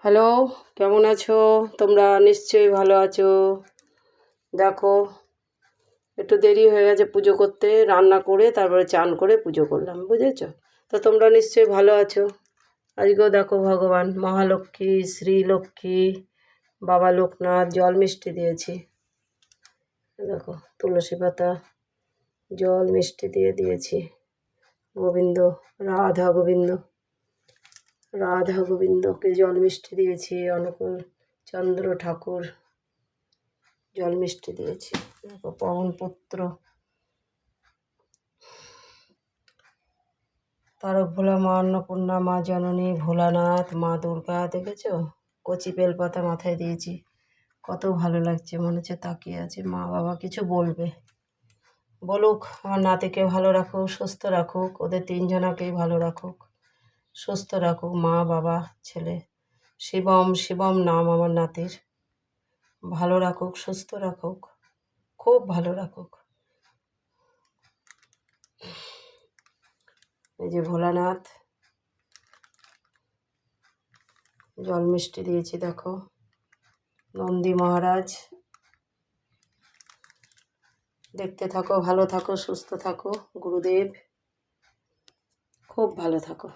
Hello, কেমন আছো? তোমরা নিশ্চয়ই ভালো আছো। দেখো, একটু দেরি হয়ে গেছে পুজো করতে, রান্না করে তারপরে চান করে পুজো করলাম, বুঝেছো? তো তোমরা নিশ্চয়ই ভালো আছো। আজকেও দেখো ভগবান মহালক্ষ্মী, শ্রীলক্ষ্মী, বাবা লোকনাথ জল মিষ্টি দিয়েছি। দেখো তুলসী পাতা, জল মিষ্টি দিয়ে দিয়েছি। গোবিন্দ, রাধা গোবিন্দ, রাধা গোবিন্দকে জল মিষ্টি দিয়েছি। অনুকূল চন্দ্র ঠাকুর জল মিষ্টি দিয়েছি। দেখো পবন পুত্র, তারক ভোলা মা, অন্নপূর্ণা মা, জননী, ভোলানাথ, মা দুর্গা, দেখেছো? কচি বেলপাতা মাথায় দিয়েছি। কত ভালো লাগছে, মনে হচ্ছে তাকিয়ে আছে মা বাবা কিছু বলবে। বলুক আমার নাতিকে ভালো রাখুক, সুস্থ রাখুক, ওদের তিনজনাকেই ভালো রাখুক, সুস্থ রাখুক, মা বাবা ছেলে। শিবম, শিবম নাম আমার নাতির। ভালো রাখুক, সুস্থ রাখুক, খুব ভালো রাখুক। এই যে ভোলানাথ জল মিষ্টি দিয়েছি। দেখো নন্দী মহারাজ, দেখতে থাকো, ভালো থাকো, সুস্থ থাকো, গুরুদেব খুব ভালো থাকো।